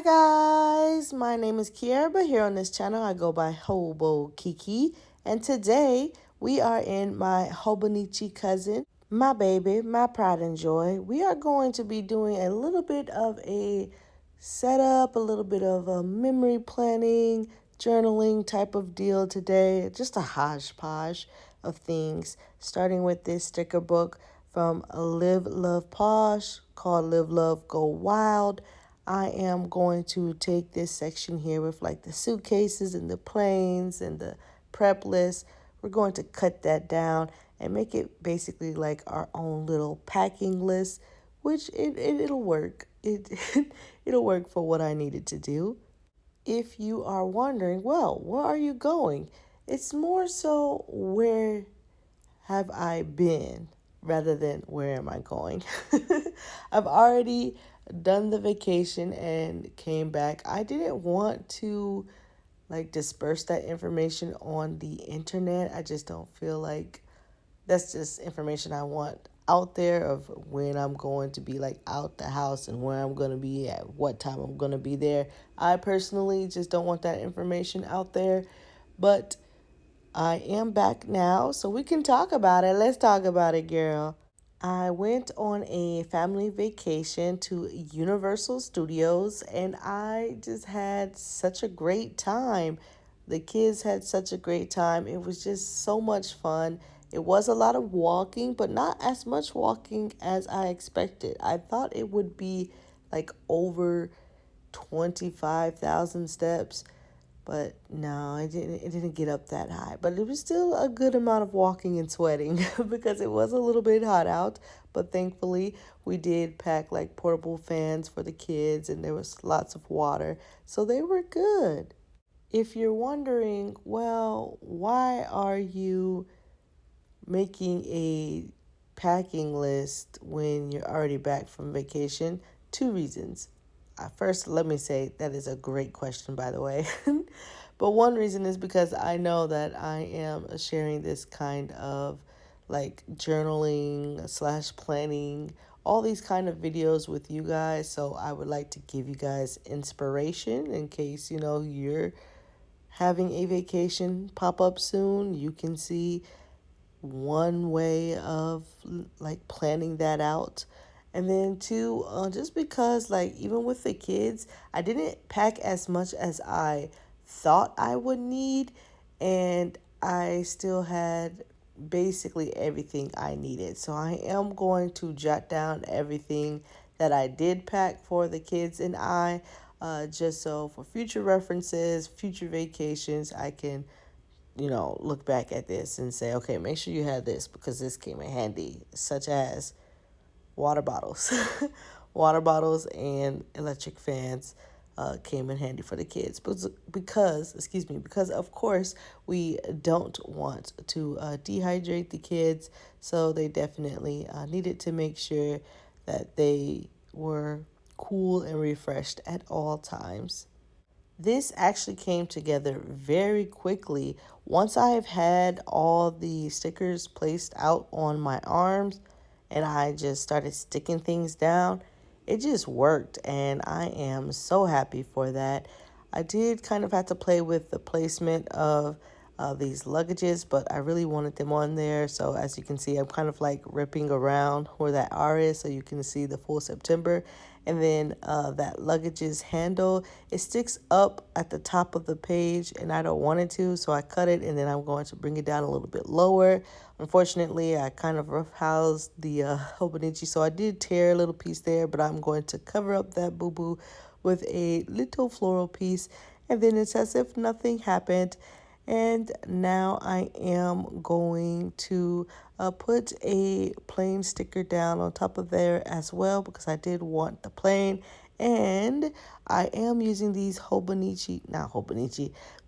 Hi guys, my name is Kiara, but here on this channel I go by Hobokiki, and today we are in my Hobonichi cousin, my baby, my pride and joy. We are going to be doing a little bit of a setup, a little bit of a memory planning, journaling type of deal today, just a hodgepodge of things, starting with this sticker book from Live Love Posh called Live Love Go Wild. I am going to take this section here with like the suitcases and the planes and the prep list. We're going to cut that down and make it basically like our own little packing list, which it'll work. It'll work for what I needed to do. If you are wondering, well, where are you going? It's more so where have I been rather than where am I going? I've already done the vacation and came back. I didn't want to like disperse that information on the internet. I just don't feel like that's just information I want out there of when I'm going to be like out the house and where I'm going to be at what time I'm going to be there. I personally just don't want that information out there, but I am back now, so we can talk about it. Let's talk about it, girl. I went on a family vacation to Universal Studios and I just had such a great time. The kids had such a great time. It was just so much fun. It was a lot of walking, but not as much walking as I expected. I thought it would be like over 25,000 steps. But no, it didn't get up that high. But it was still a good amount of walking and sweating because it was a little bit hot out. But thankfully, we did pack like portable fans for the kids and there was lots of water. So they were good. If you're wondering, well, why are you making a packing list when you're already back from vacation? Two reasons. First, let me say that is a great question, by the way. But one reason is because I know that I am sharing this kind of like journaling slash planning, all these kind of videos with you guys. So I would like to give you guys inspiration in case, you're having a vacation pop up soon. You can see one way of like planning that out. And then two, just because like even with the kids, I didn't pack as much as I thought I would need, and I still had basically everything I needed. So I am going to jot down everything that I did pack for the kids and just so for future references, future vacations, I can look back at this and say, okay, make sure you have this because this came in handy, such as water bottles. Water bottles and electric fans came in handy for the kids. Because of course we don't want to dehydrate the kids. So they definitely needed to make sure that they were cool and refreshed at all times. This actually came together very quickly. Once I've had all the stickers placed out on my arms and I just started sticking things down, it just worked and I am so happy for that. I did kind of have to play with the placement of these luggages, but I really wanted them on there. So as you can see, I'm kind of like ripping around where that R is so you can see the full September. And then that luggage's handle, it sticks up at the top of the page and I don't want it to, so I cut it and then I'm going to bring it down a little bit lower. Unfortunately, I kind of roughhoused the Hobonichi, so I did tear a little piece there, but I'm going to cover up that boo-boo with a little floral piece, and then it's as if nothing happened. And now I am going to put a plain sticker down on top of there as well because I did want the plain. And I am using these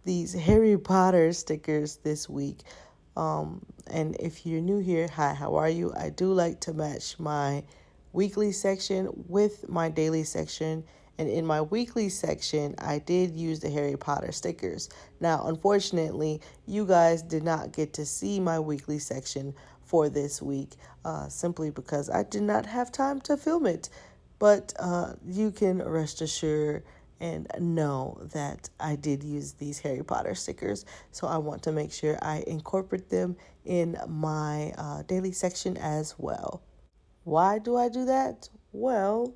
these Harry Potter stickers this week. And if you're new here, hi, how are you? I do like to match my weekly section with my daily section. And in my weekly section, I did use the Harry Potter stickers. Now, unfortunately, you guys did not get to see my weekly section for this week, simply because I did not have time to film it. But you can rest assured and know that I did use these Harry Potter stickers. So I want to make sure I incorporate them in my daily section as well. Why do I do that? Well,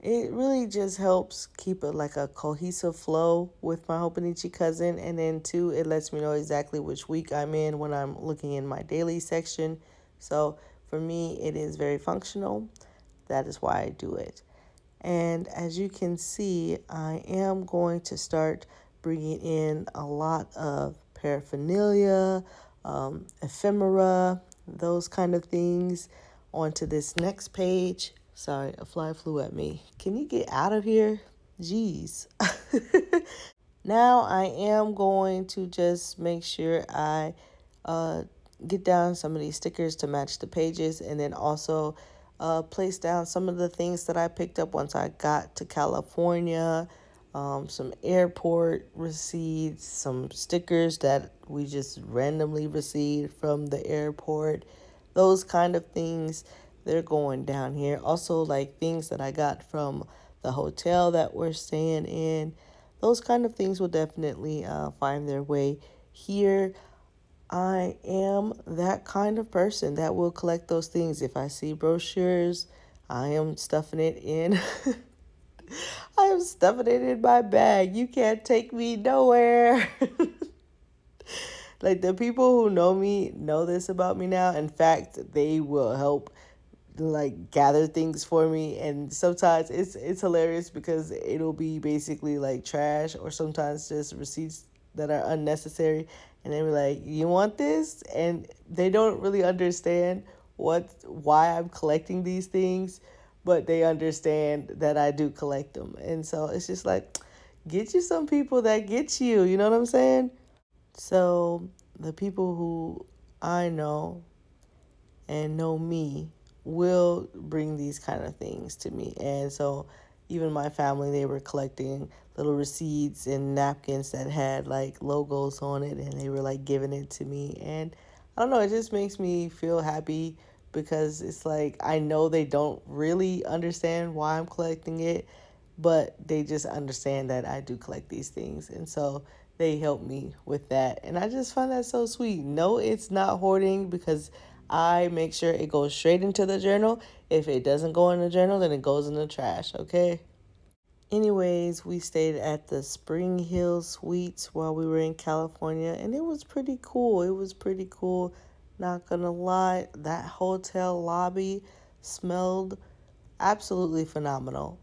it really just helps keep it like a cohesive flow with my Hobonichi cousin. And then, two, it lets me know exactly which week I'm in when I'm looking in my daily section. So for me, it is very functional. That is why I do it. And as you can see, I am going to start bringing in a lot of paraphernalia, ephemera, those kind of things onto this next page. Sorry, a fly flew at me. Can you get out of here? Jeez. Now I am going to just make sure I uh, get down some of these stickers to match the pages, and then also place down some of the things that I picked up once I got to California, some airport receipts, some stickers that we just randomly received from the airport, those kind of things. They're going down here. Also, like things that I got from the hotel that we're staying in, those kind of things will definitely find their way here. I am that kind of person that will collect those things. If I see brochures, I am stuffing it in. I am stuffing it in my bag. You can't take me nowhere. Like, the people who know me know this about me now. In fact, they will help like gather things for me, and sometimes it's hilarious because it'll be basically like trash or sometimes just receipts that are unnecessary, and they were like, you want this? And they don't really understand why I'm collecting these things, but they understand that I do collect them. And so it's just like, get you some people that get you, you know what I'm saying? So the people who I know and know me will bring these kind of things to me. And so even my family, they were collecting little receipts and napkins that had like logos on it, and they were like giving it to me. And I don't know, it just makes me feel happy because it's like I know they don't really understand why I'm collecting it, but they just understand that I do collect these things. And so they help me with that. And I just find that so sweet. No, it's not hoarding because I make sure it goes straight into the journal. If it doesn't go in the journal, then it goes in the trash, okay? Anyways, we stayed at the Spring Hill Suites while we were in California, and it was pretty cool. It was pretty cool. Not gonna lie, that hotel lobby smelled absolutely phenomenal.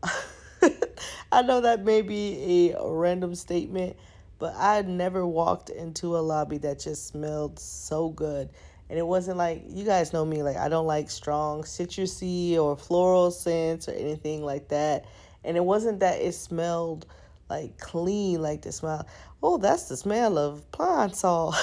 I know that may be a random statement, but I had never walked into a lobby that just smelled so good. And it wasn't like, you guys know me, like I don't like strong citrusy or floral scents or anything like that. And it wasn't that it smelled like clean, like the smell, oh, that's the smell of pine sol.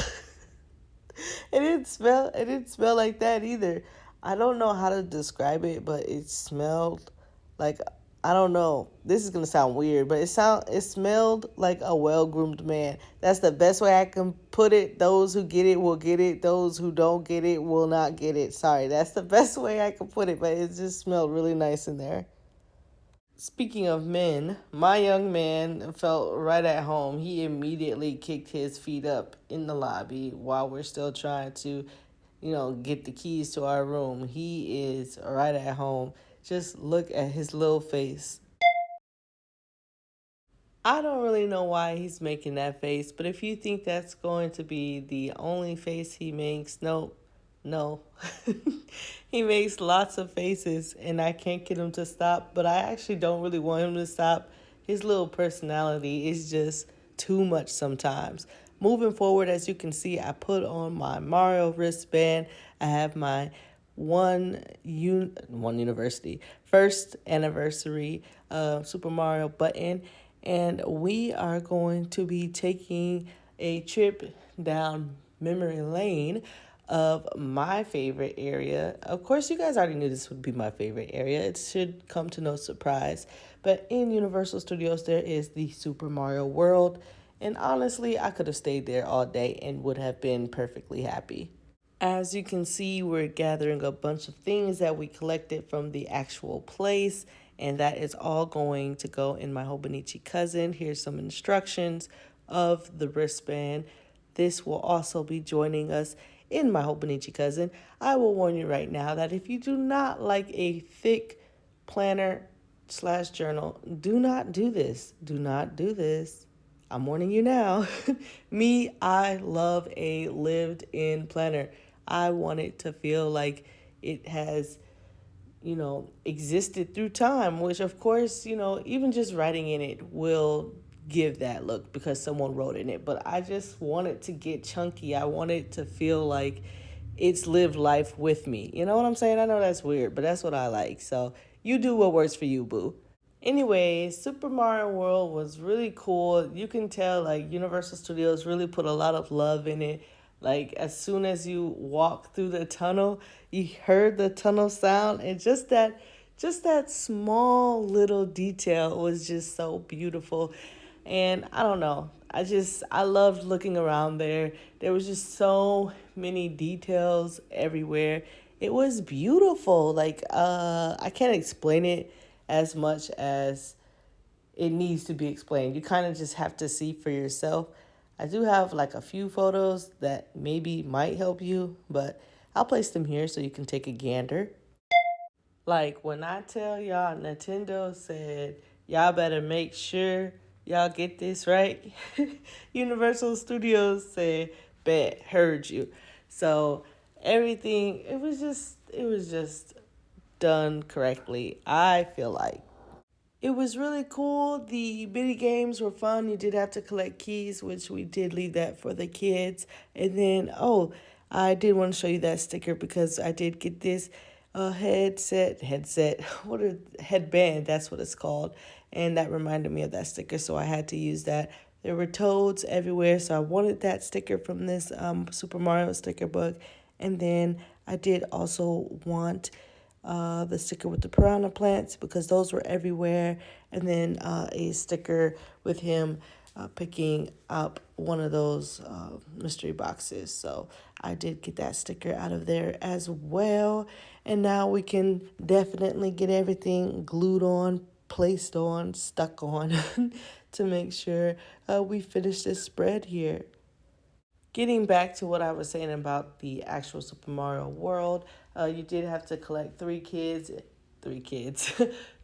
It didn't smell like that either. I don't know how to describe it, but it smelled like, I don't know. This is gonna sound weird, but it smelled like a well-groomed man. That's the best way I can put it. Those who get it will get it. Those who don't get it will not get it. Sorry, that's the best way I can put it, but it just smelled really nice in there. Speaking of men, my young man felt right at home. He immediately kicked his feet up in the lobby while we're still trying to, get the keys to our room. He is right at home. Just look at his little face. I don't really know why he's making that face, but if you think that's going to be the only face he makes, nope, no. He makes lots of faces, and I can't get him to stop, but I actually don't really want him to stop. His little personality is just too much sometimes. Moving forward, as you can see, I put on my Mario wristband. I have my one university first anniversary Super Mario button, and we are going to be taking a trip down memory lane of my favorite area. Of course, you guys already knew this would be my favorite area. It should come to no surprise. But in Universal Studios, there is the Super Mario World. And honestly, I could have stayed there all day and would have been perfectly happy. As you can see, we're gathering a bunch of things that we collected from the actual place. And that is all going to go in my Hobonichi cousin. Here's some instructions of the wristband. This will also be joining us in my Hobonichi cousin. I will warn you right now that if you do not like a thick planner slash journal, do not do this. Do not do this. I'm warning you now. Me, I love a lived in planner. I want it to feel like it has, existed through time, which of course, even just writing in it will give that look because someone wrote in it. But I just want it to get chunky. I want it to feel like it's lived life with me. You know what I'm saying? I know that's weird, but that's what I like. So you do what works for you, boo. Anyway, Super Mario World was really cool. You can tell like Universal Studios really put a lot of love in it. Like as soon as you walk through the tunnel, you heard the tunnel sound and just that small little detail was just so beautiful. And I don't know. I loved looking around there. There was just so many details everywhere. It was beautiful. Like I can't explain it as much as it needs to be explained. You kind of just have to see for yourself. I do have like a few photos that maybe might help you, but I'll place them here so you can take a gander. Like when I tell y'all, Nintendo said, y'all better make sure y'all get this right. Universal Studios said, bet, heard you. So everything, it was just done correctly, I feel like. It was really cool. The mini games were fun. You did have to collect keys, which we did leave that for the kids. And then, oh, I did want to show you that sticker because I did get this headset, what a headband, that's what it's called. And that reminded me of that sticker, so I had to use that. There were toads everywhere, so I wanted that sticker from this Super Mario sticker book. And then I did also want the sticker with the piranha plants because those were everywhere, and then a sticker with him picking up one of those mystery boxes. So I did get that sticker out of there as well. And now we can definitely get everything glued on, placed on, stuck on to make sure we finish this spread here. Getting back to what I was saying about the actual Super Mario World, you did have to collect three kids,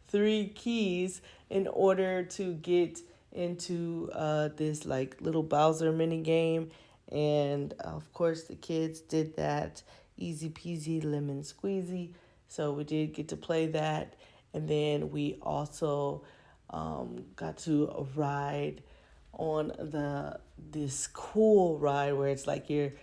three keys in order to get into this like little Bowser mini game. And of course, the kids did that easy peasy lemon squeezy. So we did get to play that. And then we also got to ride on this cool ride where it's like you're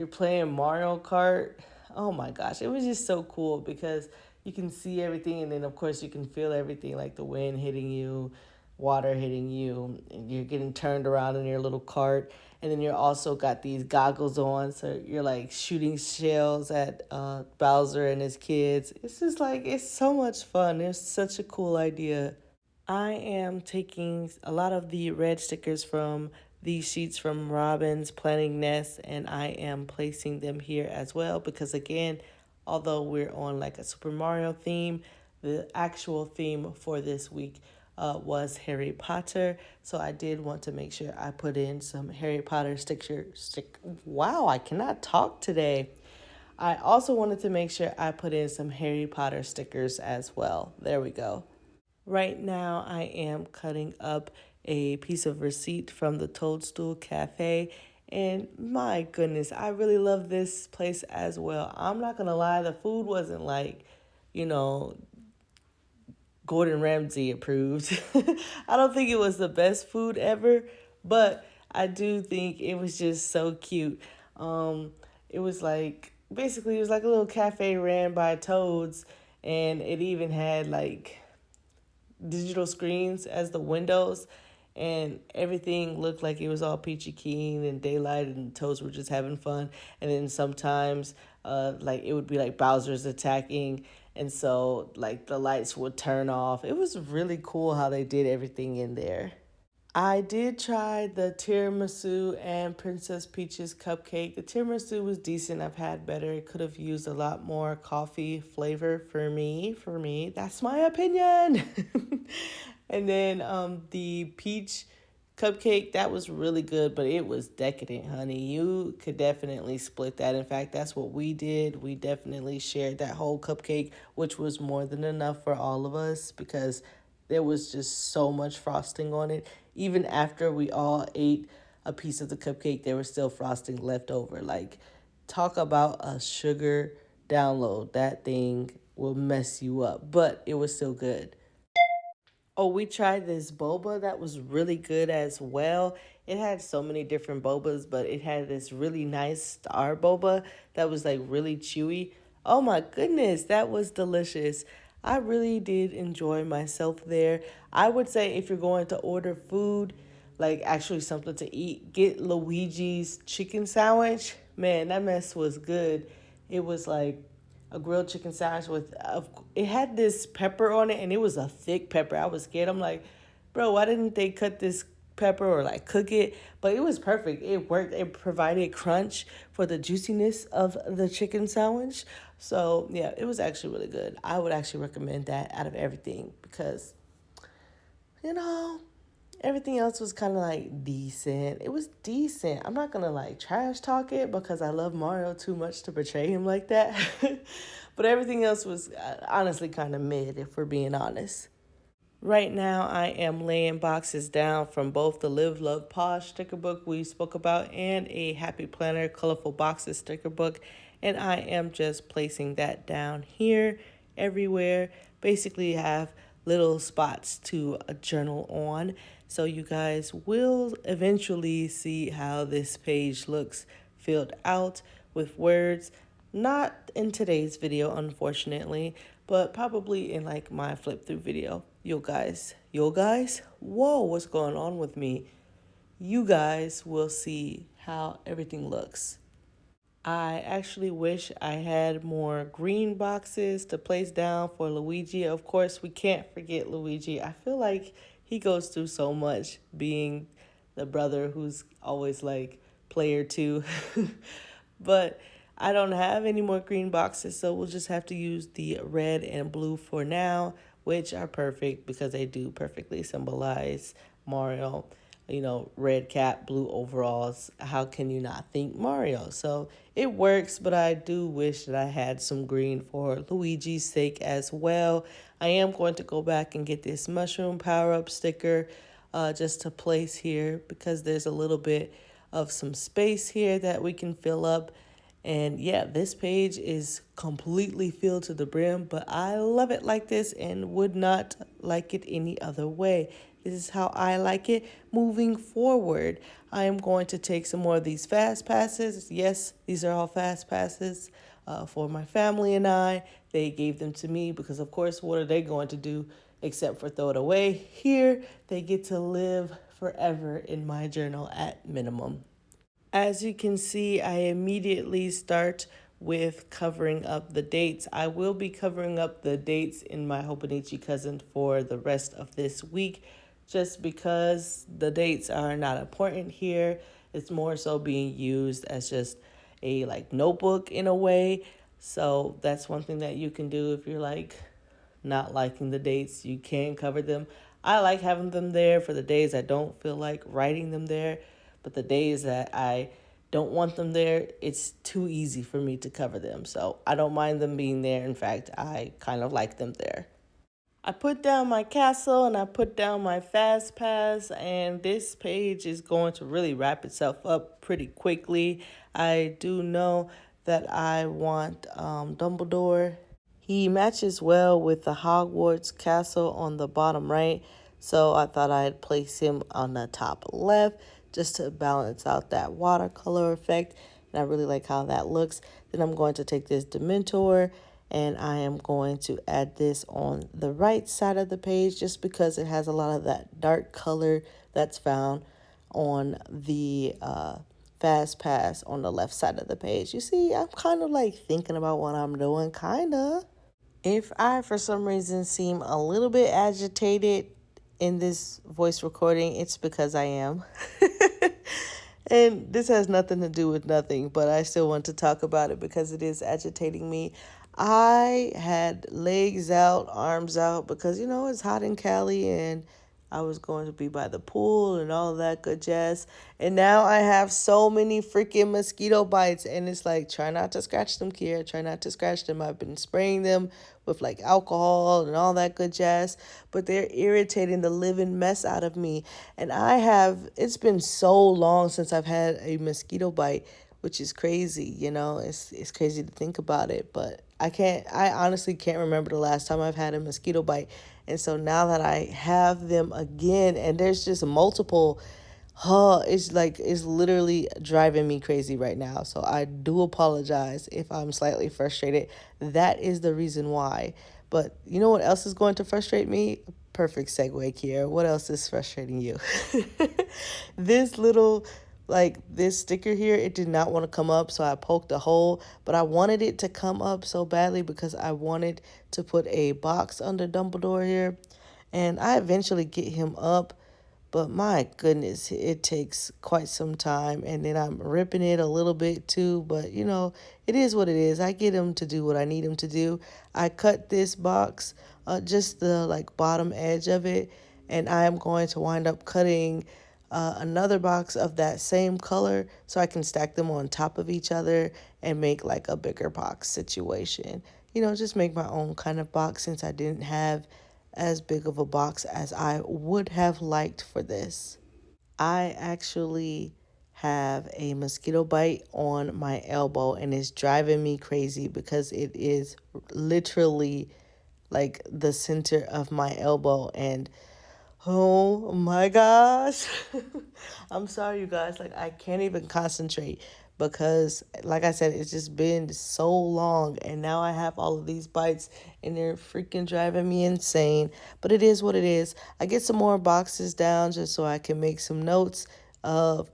playing Mario Kart. Oh my gosh, it was just so cool because you can see everything, and then of course you can feel everything like the wind hitting you, water hitting you, and you're getting turned around in your little cart. And then you're also got these goggles on, so you're like shooting shells at Bowser and his kids. It's just like, it's so much fun. It's such a cool idea. I am taking a lot of the red stickers from these sheets from Robin's Planning Nest, and I am placing them here as well because, again, although we're on like a Super Mario theme, the actual theme for this week was Harry Potter. So I did want to make sure I put in some Harry Potter Wow, I cannot talk today. I also wanted to make sure I put in some Harry Potter stickers as well. There we go. Right now, I am cutting up a piece of receipt from the Toadstool Cafe. And my goodness, I really love this place as well. I'm not going to lie, the food wasn't like, you know, Gordon Ramsay approved. I don't think it was the best food ever, but I do think it was just so cute. It was like, basically, it was like a little cafe ran by toads, and it even had like digital screens as the windows, and everything looked like it was all peachy keen and daylight, and the toads were just having fun. And then sometimes like it would be like Bowser's attacking, and so like the lights would turn off. It was really cool how they did everything in there. I did try the tiramisu and Princess Peach's cupcake. The tiramisu was decent. I've had better. It could have used a lot more coffee flavor for me. For me, that's my opinion. And then the peach cupcake, that was really good, but it was decadent, honey. You could definitely split that. In fact, that's what we did. We definitely shared that whole cupcake, which was more than enough for all of us because there was just so much frosting on it. Even after we all ate a piece of the cupcake, there was still frosting left over. Like, talk about a sugar download. That thing will mess you up, but it was still good. Oh, we tried this boba that was really good as well. It had so many different bobas, but it had this really nice star boba that was like really chewy. Oh my goodness, that was delicious. I really did enjoy myself there. I would say if you're going to order food, like actually something to eat, get Luigi's chicken sandwich. Man, that mess was good. It was like a grilled chicken sandwich with it had this pepper on it and it was a thick pepper. I was scared. I'm like, bro, why didn't they cut this pepper or like cook it? But it was perfect. It worked. It provided crunch for the juiciness of the chicken sandwich. So yeah, it was actually really good. I would actually recommend that out of everything because you know everything else was kind of like decent. It was decent. I'm not gonna like trash talk it because I love Mario too much to betray him like that. But everything else was honestly kind of mid, if we're being honest. Right now, I am laying boxes down from both the Live Love Posh sticker book we spoke about and a Happy Planner Colorful Boxes sticker book. And I am just placing that down here everywhere. Basically, have little spots to journal on. So you guys will eventually see how this page looks filled out with words. Not in today's video, unfortunately, but probably in like my flip through video. You guys, whoa, what's going on with me? You guys will see how everything looks. I actually wish I had more green boxes to place down for Luigi. Of course, we can't forget Luigi. I feel like he goes through so much being the brother who's always like player two. But I don't have any more green boxes, so we'll just have to use the red and blue for now, which are perfect because they do perfectly symbolize Mario. You know, red cap, blue overalls. How can you not think Mario? So it works, but I do wish that I had some green for Luigi's sake as well. I am going to go back and get this mushroom power up sticker just to place here because there's a little bit of some space here that we can fill up. And yeah, this page is completely filled to the brim, but I love it like this and would not like it any other way. This is how I like it moving forward. I am going to take some more of these fast passes. Yes, these are all fast passes for my family and I. They gave them to me because, of course, what are they going to do except for throw it away? Here, they get to live forever in my journal at minimum. As you can see, I immediately start with covering up the dates. I will be covering up the dates in my Hobonichi cousin for the rest of this week just because the dates are not important here. It's more so being used as just a like notebook in a way. So that's one thing that you can do if you're like not liking the dates. You can cover them. I like having them there for the days I don't feel like writing them there, but the days that I don't want them there, it's too easy for me to cover them. So I don't mind them being there. In fact, I kind of like them there. I put down my castle and I put down my fast pass, and this page is going to really wrap itself up pretty quickly. I do know that I want Dumbledore. He matches well with the Hogwarts castle on the bottom right, so I thought I'd place him on the top left just to balance out that watercolor effect. And I really like how that looks. Then I'm going to take this Dementor and I am going to add this on the right side of the page just because it has a lot of that dark color that's found on the fast pass on the left side of the page. You see, I'm kind of like thinking about what I'm doing, kind of. If I, for some reason, seem a little bit agitated, in this voice recording, it's because I am. And this has nothing to do with nothing, but I still want to talk about it because it is agitating me. I had legs out, arms out because, it's hot in Cali and I was going to be by the pool and all that good jazz. And now I have so many freaking mosquito bites. And it's like, try not to scratch them, Kiera. Try not to scratch them. I've been spraying them with like alcohol and all that good jazz. But they're irritating the living mess out of me. And it's been so long since I've had a mosquito bite, which is crazy, It's crazy to think about it, but I honestly can't remember the last time I've had a mosquito bite. And so now that I have them again and there's just multiple, it's literally driving me crazy right now. So I do apologize if I'm slightly frustrated. That is the reason why. But you know what else is going to frustrate me? Perfect segue, Kiera. What else is frustrating you? This little, this sticker here, it did not want to come up, so I poked a hole. But I wanted it to come up so badly because I wanted to put a box under Dumbledore here. And I eventually get him up, but my goodness, it takes quite some time. And then I'm ripping it a little bit too. But, it is what it is. I get him to do what I need him to do. I cut this box, just the bottom edge of it. And I am going to wind up cutting another box of that same color so I can stack them on top of each other and make a bigger box situation. Just make my own kind of box since I didn't have as big of a box as I would have liked for this. I actually have a mosquito bite on my elbow and it's driving me crazy because it is literally the center of my elbow. And oh my gosh. I'm sorry, you guys. I can't even concentrate because, like I said, it's just been so long. And now I have all of these bites and they're freaking driving me insane. But it is what it is. I get some more boxes down just so I can make some notes of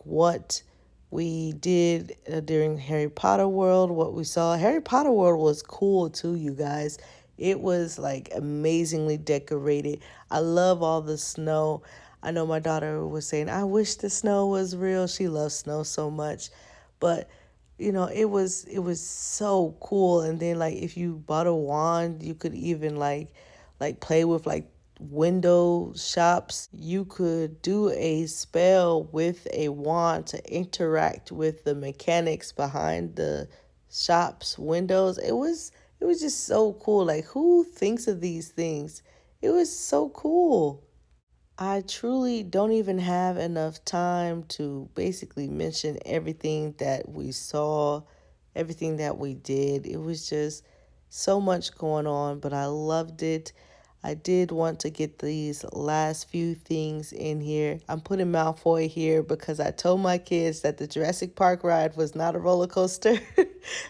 what we did during Harry Potter World, what we saw. Harry Potter World was cool too, you guys. It was amazingly decorated. I love all the snow. I know my daughter was saying, I wish the snow was real. She loves snow so much. But it was so cool. And then if you bought a wand, you could even play with window shops. You could do a spell with a wand to interact with the mechanics behind the shop's windows. It was just so cool. Who thinks of these things? It was so cool. I truly don't even have enough time to basically mention everything that we saw, everything that we did. It was just so much going on, but I loved it. I did want to get these last few things in here. I'm putting Malfoy here because I told my kids that the Jurassic Park ride was not a roller coaster.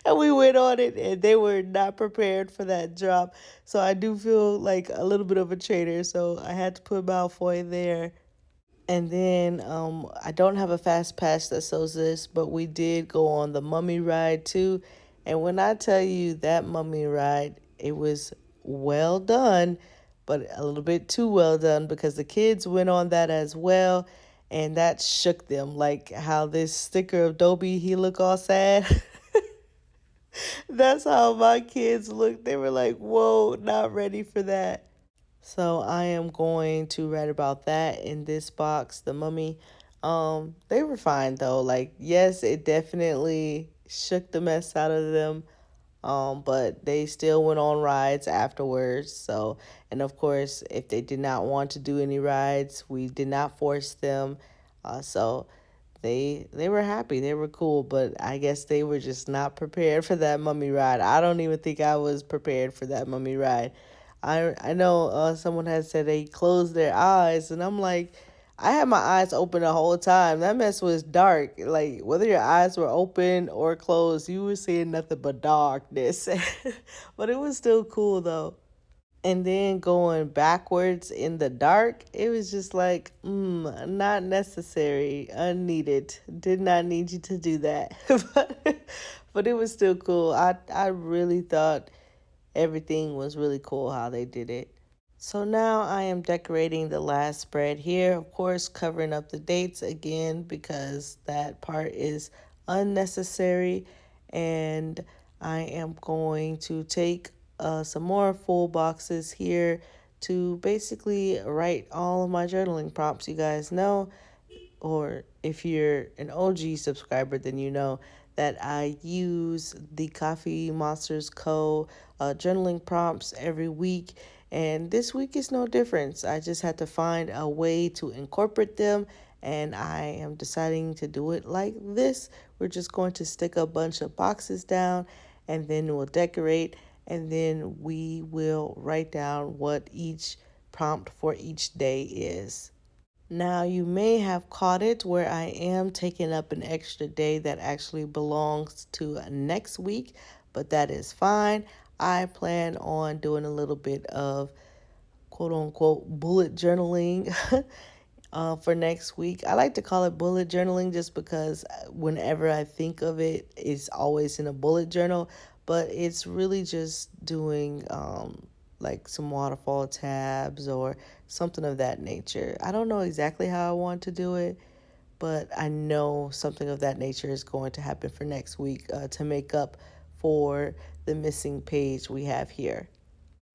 And we went on it and they were not prepared for that drop. So I do feel like a little bit of a traitor. So I had to put Malfoy there. And then I don't have a fast pass that shows this, but we did go on the mummy ride too. And when I tell you that mummy ride, it was well done, but a little bit too well done because the kids went on that as well. And that shook them, like how this sticker of Dobie, he look all sad. That's how my kids looked. They were like, whoa, not ready for that. So I am going to write about that in this box, the mummy. They were fine though. Yes, it definitely shook the mess out of them. But they still went on rides afterwards. So, and of course, if they did not want to do any rides, we did not force them. So they were happy. They were cool, but I guess they were just not prepared for that mummy ride. I don't even think I was prepared for that mummy ride. I know someone has said they closed their eyes, and I'm like, I had my eyes open the whole time. That mess was dark. Whether your eyes were open or closed, you were seeing nothing but darkness. But it was still cool though. And then going backwards in the dark, it was just not necessary, unneeded. Did not need you to do that. but it was still cool. I really thought everything was really cool how they did it. So now I am decorating the last spread here, of course, covering up the dates again because that part is unnecessary. And I am going to take some more full boxes here to basically write all of my journaling prompts. You guys know, or if you're an OG subscriber, then you know that I use the Coffee Monsters Co. Journaling prompts every week. And this week is no difference. I just had to find a way to incorporate them, and I am deciding to do it like this. We're just going to stick a bunch of boxes down, and then we'll decorate, and then we will write down what each prompt for each day is. Now, you may have caught it where I am taking up an extra day that actually belongs to next week, but that is fine. I plan on doing a little bit of quote unquote bullet journaling for next week. I like to call it bullet journaling just because whenever I think of it, it's always in a bullet journal, but it's really just doing like some waterfall tabs or something of that nature. I don't know exactly how I want to do it, but I know something of that nature is going to happen for next week to make up for the missing page we have here.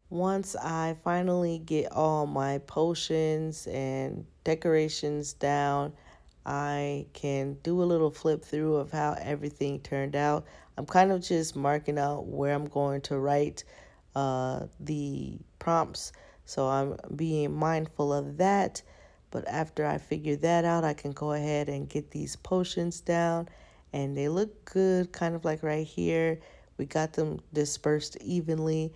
Once I finally get all my potions and decorations down, I can do a little flip through of how everything turned out. I'm kind of just marking out where I'm going to write the prompts, so I'm being mindful of that. But after I figure that out, I can go ahead and get these potions down, and they look good, kind of like right here. We got them dispersed evenly.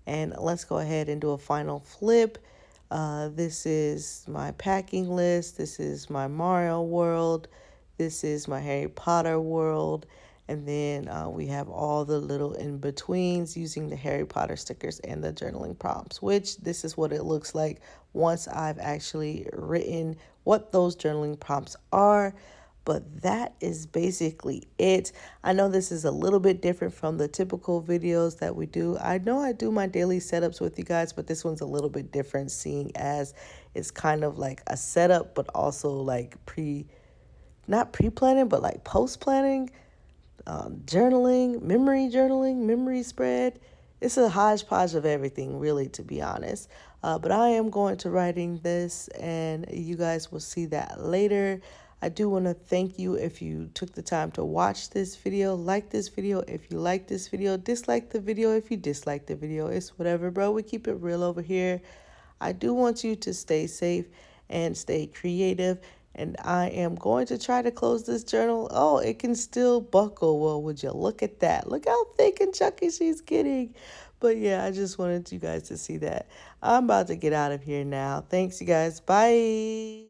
And let's go ahead and do a final flip. This is my packing list. This is my Mario world. This is my Harry Potter world. And then we have all the little in betweens using the Harry Potter stickers and the journaling prompts, which this is what it looks like once I've actually written what those journaling prompts are. But that is basically it. I know this is a little bit different from the typical videos that we do. I know I do my daily setups with you guys, but this one's a little bit different, seeing as it's kind of like a setup, but also like not pre-planning, but like post-planning, journaling, memory spread. It's a hodgepodge of everything, really, to be honest. But I am going to writing this, and you guys will see that later. I do want to thank you if you took the time to watch this video, like this video if you like this video, dislike the video if you dislike the video. It's whatever, bro. We keep it real over here. I do want you to stay safe and stay creative. And I am going to try to close this journal. Oh, it can still buckle. Well, would you look at that? Look how thick and chunky she's getting. But yeah, I just wanted you guys to see that. I'm about to get out of here now. Thanks, you guys. Bye.